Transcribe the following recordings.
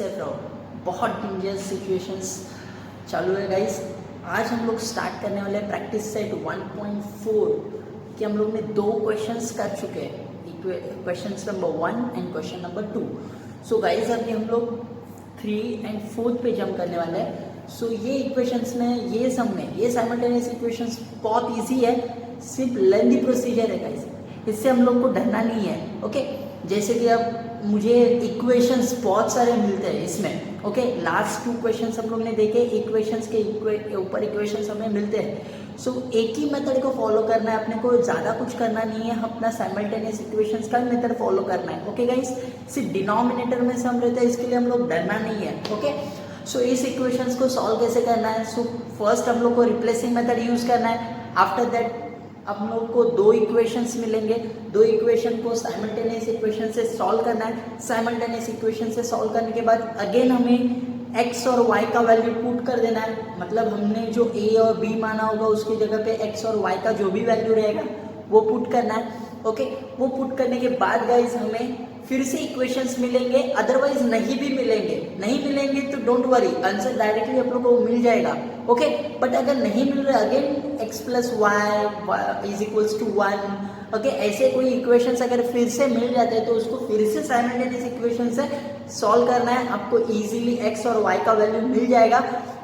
Safe रहो। बहुत dangerous situations चालू है गाइस। आज हम लोग स्टार्ट करने वाले हैं प्रैक्टिस सेट 1.4 कि हम लोग ने 2 क्वेश्चंस कर चुके हैं, question number 1 and question number 2। So guys अभी हम लोग 3 एंड 4 पे जंप करने वाले हैं। सो ये इक्वेशंस में ये सब में ये साइमल्टेनियस इक्वेशंस बहुत इजी है, सिर्फ लेंथी प्रोसीजर है गाइस, इससे हम लोग को डरना नहीं है। ओके जैसे कि अब मुझे इक्वेशंस बहुत सारे मिलते हैं इसमें। ओके लास्ट 2 क्वेश्चंस हम लोग ने देखे, इक्वेशंस के ऊपर इक्वेशंस हमें मिलते हैं। सो एक ही मेथड को फॉलो करना है, अपने को ज़्यादा कुछ करना नहीं है, अपना साइमल्टेनियस इक्वेशंस का मेथड फॉलो करना है। ओके गाइस, सिर्फ डिनोमिनेटर में से हम रहते हैं, इसके लिए हम लोग डरना नहीं है। ओके सो इस इक्वेशंस को सॉल्व कैसे करना है? सो फर्स्ट हम लोग को रिप्लेसिंग मेथड यूज करना है। आफ्टर दैट हम लोग को 2 इक्वेशंस मिलेंगे, 2 इक्वेशन को साइमल्टेनियस इक्वेशन से सॉल्व करना है। साइमल्टेनियस इक्वेशन से सॉल्व करने के बाद अगेन हमें x और y का वैल्यू पुट कर देना है। मतलब हमने जो a और b माना होगा उसकी जगह पे x और y का जो भी वैल्यू रहेगा वो पुट करना है। ओके वो पुट करने के बाद गाइज हमें फिर से इक्वेशंस मिलेंगे, अदरवाइज नहीं भी मिलेंगे। नहीं मिलेंगे तो डोंट वरी, आंसर डायरेक्टली आप लोगों को मिल जाएगा। ओके बट अगर नहीं मिल रहा again x plus y is equals to 1। Okay ऐसे कोई इक्वेशंस अगर फिर से मिल जाते हैं तो उसको फिर से साइमल्टेनियस इक्वेशन से सॉल्व करना है। आपको इजीली x और y का वैल्यू मिल जाएगा।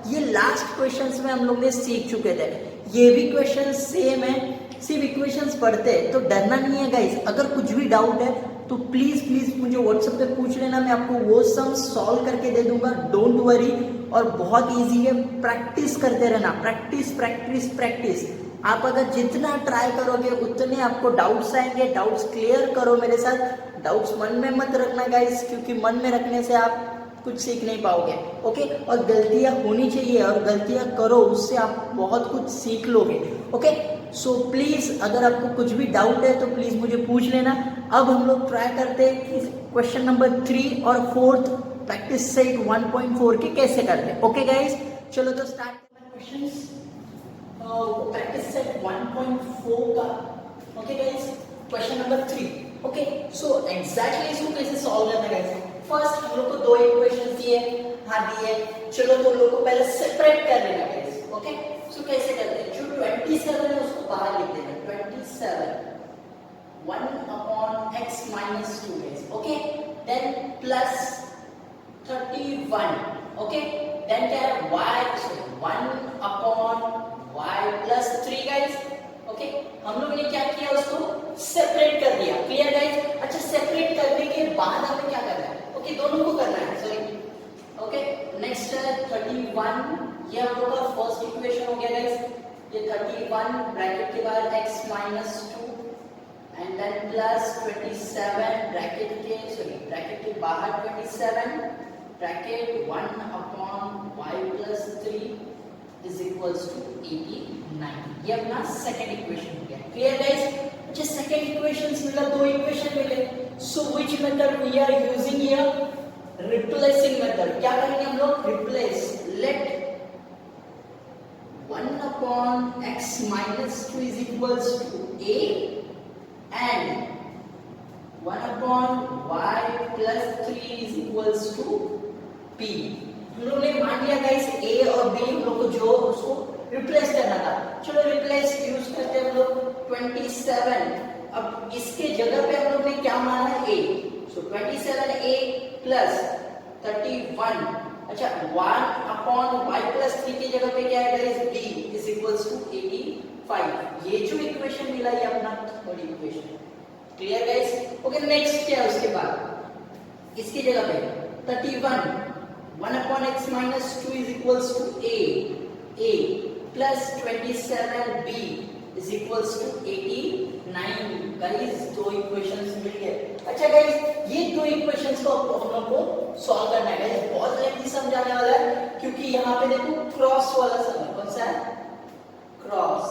ये लास्ट क्वेश्चंस में हम लोग ने सीख चुके थे, ये भी क्वेश्चन सेम है, सिर्फ इक्वेशंस पढ़ते हैं तो डरना नहीं है गाइस। अगर कुछ भी डाउट है तो प्लीज मुझे व्हाट्सएप पे पूछ लेना, मैं आपको वो सम सॉल्व करके दे दूंगा, डोंट वरी। और बहुत इजी है, प्रैक्टिस करते रहना, प्रैक्टिस प्रैक्टिस प्रैक्टिस। आप अगर जितना ट्राई करोगे उतने आपको डाउट्स आएंगे, डाउट्स क्लियर करो मेरे साथ। डाउट्स मन में मत रखना गाइस, क्योंकि मन में रखने से आप कुछ सीख नहीं पाओगे। ओके और गलतियां होनी चाहिए और गलतियां करो, उससे आप बहुत कुछ सीख लोगे। ओके सो प्लीज अगर आपको कुछ भी डाउट है तो प्लीज मुझे पूछ लेना। अब हम लोग ट्राई करते हैं कि क्वेश्चन नंबर 3 और 4th प्रैक्टिस सेट 1.4 के कैसे करते हैं। ओके गाइस चलो तो स्टार्ट करते हैं क्वेश्चंस प्रैक्टिस सेट 1.4 का। Okay guys question number 3। Okay so exactly इसको कैसे सॉल्व करना है गाइस? फर्स्ट हम लोग को 2 इक्वेशन दिए, चलो तो लोग को पहले सेपरेट कर लेना गाइस। ओके सो कैसे करते हैं? जो 27 है उसको बाहर लिख देना, 27 1 upon x minus 2 guys. Okay then plus 31. Okay then क्या है? y so 1 upon y plus 3 guys. Okay हम लोग ने क्या किया, उसको सेपरेट कर दिया। Clear guys? अच्छा सेपरेट करने के बाद हमें क्या करना है? ओके दोनों को करना है, सॉरी। ओके नेक्स्ट है 31, ये हम लोग का फर्स्ट इक्वेशन हो गया गाइस। ये 31 ब्रैकेट के बाद x minus 2 and then plus 27 bracket के बाहर 27 bracket 1 upon y plus 3 is equals to 89। ये अपना सेकंड इक्वेशन हो गया। Clear guys? अच्छा सेकंड इक्वेशंस मिला, 2 इक्वेशन मिले। So which method we are using here? Replacing method. क्या करेंगे हम लोग? Replace, let 1 upon x minus 2 is equals to a and 1 upon y plus 3 is equals to b। हम लोग ने मान लिया गाइस a और b हम लोग को जो उसको रिप्लेस करना था। चलो रिप्लेस यूज करते हैं हम लोग 27। अब इसके जगह पे हम लोग ने क्या माना है? a। So 27a plus 31। अच्छा 1 अपॉन y प्लस 3 की जगह पे क्या है guys? b is equals to 85। ये जो इक्वेशन मिला ये अपना third equation. Clear guys? Okay next क्या है उसके बाद? इसकी जगह पे 31 1 upon x minus 2 is equals to a plus 27b is equals to 89। Guys 2 equations मिल गए। अच्छा गाइस ये 2 इक्वेशंस को हम लोग को सॉल्व करना है गाइस। बहुत लेंथी समझाने वाला है, क्योंकि यहाँ पे देखो क्रॉस वाला सम है। कौन सा है? क्रॉस।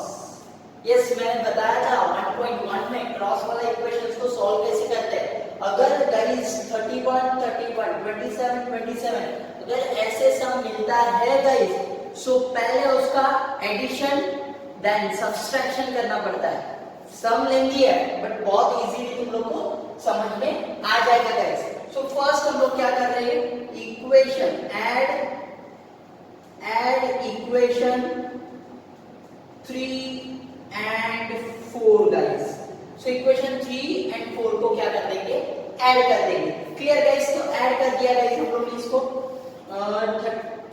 यस मैंने बताया था 1.1 में क्रॉस वाला इक्वेशंस को सॉल्व कैसे करते हैं। अगर गाइस 31 31 27 27 अगर ऐसे सम मिलता है गाइस, सो पहले उसका एडिशन देन सब्सट्रैक्शन करना पड़ता है। सम लेंदी है बट बहुत इजीली तुम लोग को समझ में आ जाएगा गाइस। सो फर्स्ट हम लोग क्या कर रहे हैं, equation add equation 3 and 4 guys. So equation 3 and 4 को क्या कर देंगे, ऐड कर देंगे। क्लियर गाइस, तो ऐड कर दिया गाइस हम लोग ने इसको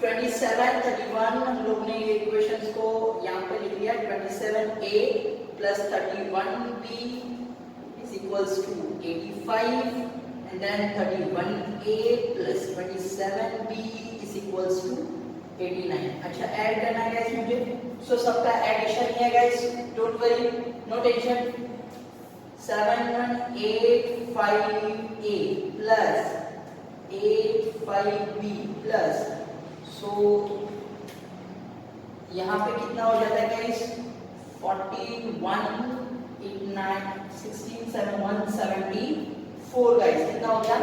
27 31 हम लोग ने ये इक्वेशंस को यहाँ पे लिख लिया, 27a plus 31b is equals to 85 and then 31a plus 27b is equals to 89। अच्छा ऐड करना है गाइस मुझे, सो सबका एडिशन ही है guys, don't worry, no tension. 7185a plus 85b plus, so यहाँ पे कितना हो जाता है गाइस, 41 8 9 16 7 174 गाइस, कितना हो गया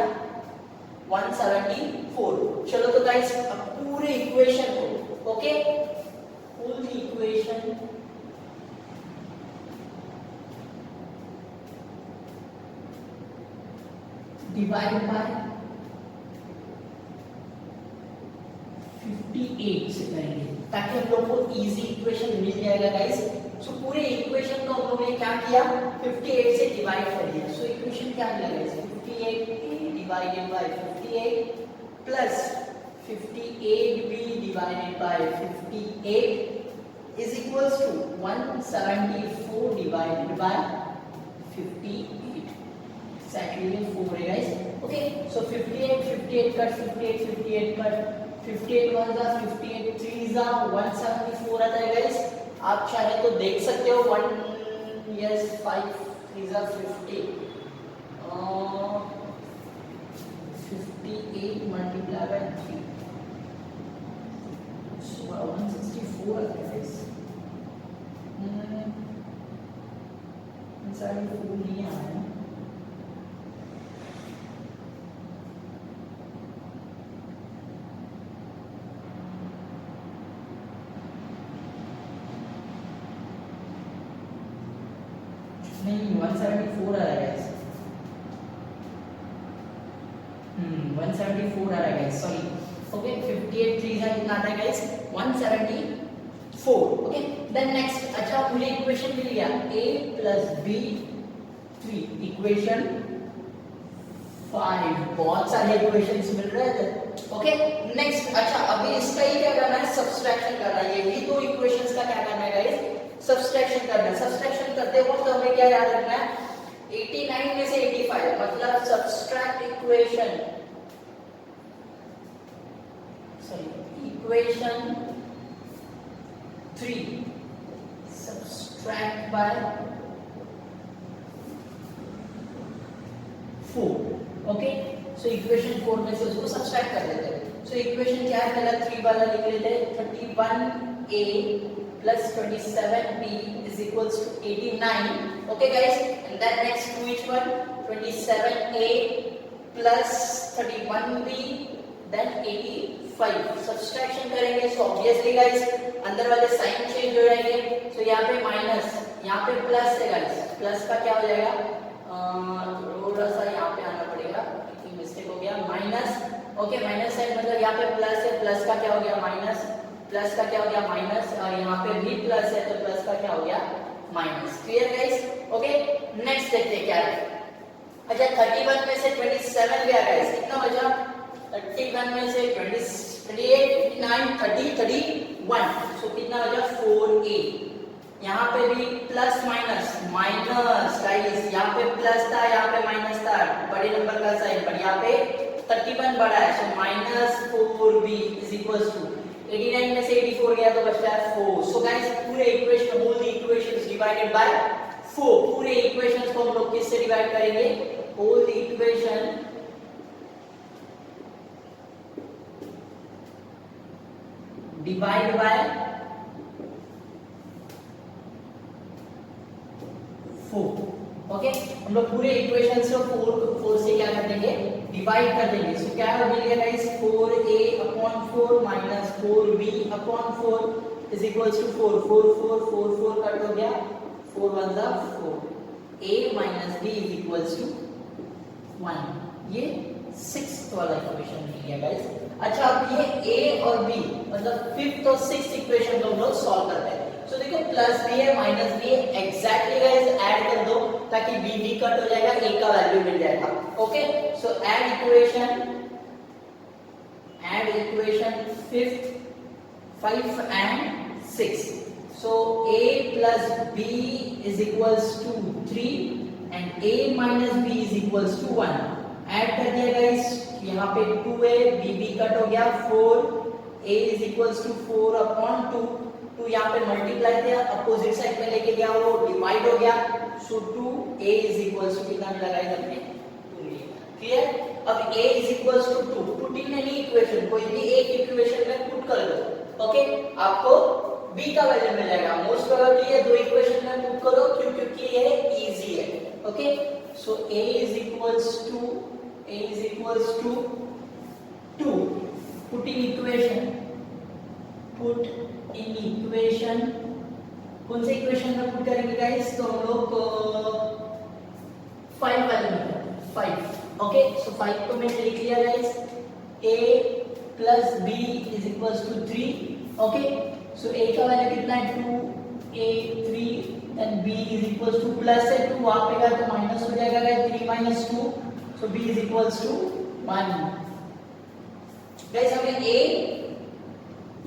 174। चलो तो गाइस अब पूरे इक्वेशन को, okay, full equation divide bye 58 से करेंगे ताकि हम लोग को इजी इक्वेशन मिल जाएगा गाइस। सो पूरे इक्वेशन को हम लोगों ने क्या किया, 58 से डिवाइड कर दिया। सो इक्वेशन क्या मिला guys, 58a divided by 58 plus 58b divided by 58 is equals to 174 divided by 58। Actually 4 है guys, okay. So 58 58 cut 58 58 cut 58 1 जा 58 3 जा 174 आता है गाइस। आप चाहे तो देख सकते हो 1 यस 5 3 जा 50 58 मल्टीप्लाई बाय 3 सो 164 आता है गाइस। इंसाइड 4 नहीं आया है, नहीं 174 आ रहा है गाइस, 174 आ रहा है गाइस, सॉरी, ओके। 58 3 है, कितना आता है गाइस 174, ओके। देन नेक्स्ट, अच्छा पूरी इक्वेशन मिल गया, a plus b 3 इक्वेशन 5, बहुत सारे इक्वेशंस मिल रहे हैं, ओके। नेक्स्ट, अच्छा अभी इसका ही क्या करना है, सब्सट्रैक्शन करना है। यही दो इक्वेशंस का क्या करना है गाइस, सब्सट्रैक्शन करना है। सब्सट्रैक्शन करते वक्त तो हमें क्या याद रखना है, 89 में से 85 मतलब subtract equation, sorry equation 3 subtract by 4, okay. So equation 4 में से उसको सब्सट्रैक्ट कर देते हैं। सो इक्वेशन क्या है, पहला 3 वाला लिख लेते हैं, 31a plus 27b is equals to 89, okay guys, and then next to each one 27a plus 31b then 85 subtraction करेंगे। सो ऑब्वियसली गाइस अंदर वाले साइन चेंज हो जाएंगे। सो यहाँ पे माइनस, यहाँ पे प्लस है गाइस, प्लस का क्या हो जाएगा, थोड़ा सा यहाँ पे आना पड़ेगा क्योंकि मिस्टेक हो गया, माइनस, ओके। माइनस साइन मतलब यहाँ पे प्लस है, प्लस का क्या हो गया माइनस, प्लस का क्या हो गया माइनस, और यहाँ पे भी प्लस है तो प्लस का क्या हो गया minus. Clear guys, okay. Next देखते हैं क्या है, अच्छा 31 में से 27 गया गाइस, कितना बचा, 31 में से 28 29 30 31, सो कितना बचा 4a। यहाँ पे भी प्लस माइनस माइनस गाइस, यहाँ पे प्लस था यहाँ पे माइनस था, बड़े नंबर का साइन, पर यहाँ पे 31 बड़ा है, so minus 4b is equals to 89 में से 84 गया तो बचता है 4। सो गाइस पूरे equation, whole the equations divided by 4, पूरे इक्वेशंस को हम लोग किससे डिवाइड करेंगे, whole the equation divide by 4, okay. हम लोग पूरे इक्वेशंस को 4 से क्या कर देंगे, डिवाइड कर देंगे। सो क्या हो गया guys, 4a upon 4 minus 4b upon 4 is equals to 4 4 4 4 4 cut हो गया, 4 1 4, a minus b is equals to 1, ये सिक्स्थ वाला इक्वेशन मिल गया गाइस। अच्छा अब ये a और b मतलब फिफ्थ और सिक्स्थ इक्वेशन को हम लोग सॉल्व करते हैं। सो देखो प्लस b है माइनस b है, एग्जैक्टली गाइस ऐड कर दो ताकि b b कट हो जाएगा, a का वैल्यू मिल जाएगा। Okay so add equation fifth 5 and 6. So a plus b is equals to 3 and a minus b is equals to 1. Add कर दिया गाइस, यहाँ पे 2 है, b b कट हो गया 4, a is equals to 4 upon 2. 2 यहाँ पे मल्टीप्लाई किया, अपोजिट साइड में लेके गया वो डिवाइड हो गया, सो 2a is equals to कितना मिला गाइस हमने 2 क्लियर। अब a is equals to 2 put in any equation, कोई भी एक इक्वेशन में पुट कर दो, ओके आपको b का वैल्यू मिल जाएगा। मोस्ट प्रोबेबली ये दो इक्वेशन में पुट करो क्योंकि ये इजी है। Okay so a is equals to 2 put in equation कौन से इक्वेशन में पुट करेंगे गाइस, तो हम लोग 5 वैल्यू में 5। ओके सो 5 को मैंने लिख लिया guys, a plus b is equals to 3। Okay so a का वैल्यू कितना है 2, a 3 then b is equals to plus है 2 वहां पे गया तो माइनस हो जाएगा गाइस 3 minus 2, सो b is equals to 1। Guys हमें a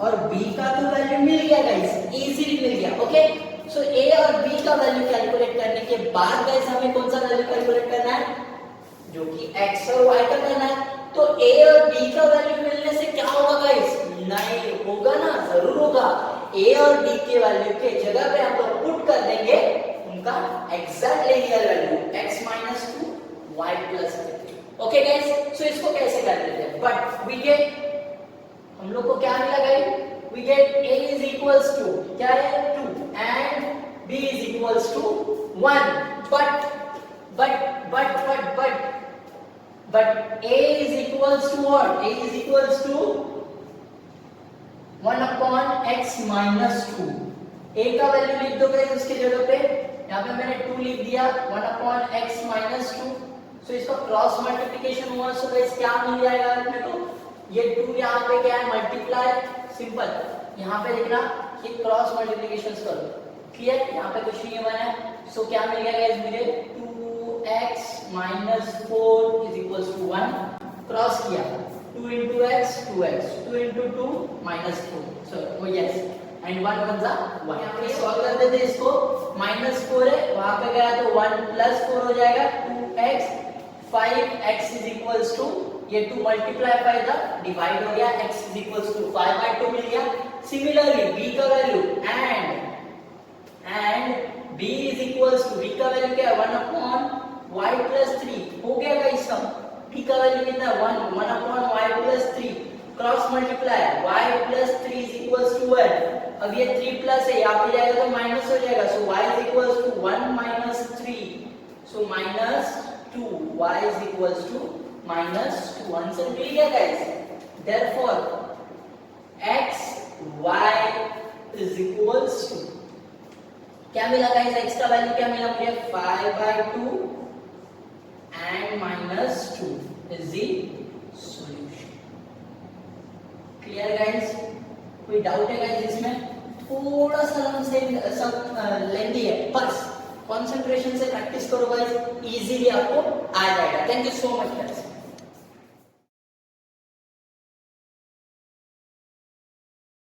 और b का तो वैल्यू मिल गया गाइस, इजीली मिल गया। ओके सो a और b का वैल्यू कैलकुलेट करने के बाद गाइस हमें कौन सा वैल्यू कैलकुलेट करना है, जो कि x और y का करना है। तो a और b का वैल्यू मिलने से क्या होगा गाइस, नहीं होगा ना, जरूर होगा। a और b के वैल्यू के जगह पे हम लोग पुट कर देंगे उनका exact linear value x minus 2 y plus 3। Okay guys so इसको कैसे कर लेते हैं, बट वी गेट हम लोग को क्या मिला guys, we get a is equals to क्या है 2 and b is equals to 1, but a is equals to what, a is equals to 1 upon x minus 2। a का वैल्यू लिख दो गाइस उसके जगह पे, यहाँ पे मैंने 2 लिख दिया 1 upon x minus 2। सो इसका क्रॉस मल्टीप्लिकेशन हुआ, सो गाइस क्या मिल जाएगा अपने को, ये 2 यहाँ पे क्या है मल्टीप्लाई, सिंपल यहाँ पे लिखना कि क्रॉस मल्टीप्लिकेशन करो, क्लियर, यहाँ पे कुछ नहीं हुआ है। सो क्या मिल गया गाइस मुझे 2x minus 4 is equals to 1, cross किया 2 into x 2x 2 into 2 minus 4, सो वो यस एंड 1 1 जा 1। यहाँ पे सॉल्व कर देते इसको, -4 है वहां पे गया तो 1 plus 4 हो जाएगा 2x, 5x is equals to ये 2 मल्टीप्लाई बाय द डिवाइड हो गया, x is equals to 5/2 मिल गया। सिमिलरली b का value and b is equals to b का वैल्यू क्या है 1 upon y plus 3 हो गया गाइस, हम b का वैल्यू कितना है 1 upon y plus 3, cross multiply y plus 3 is equals to 1। अब ये 3 प्लस है यहाँ पे जाएगा तो माइनस हो जाएगा, सो y is equals to 1 minus 3, सो -2 y is equals to -2। Answer मिल गया guys, therefore x y is equals to क्या मिला गाइस, x का वैल्यू क्या मिला मुझे 5/2 and -2 is the solution। Clear guys, कोई डाउट है गाइस इसमें, थोड़ा सा सब लेंदी है, बस कंसंट्रेशन से प्रैक्टिस करो गाइस, इजीली आपको आ जाएगा। Thank you so much guys.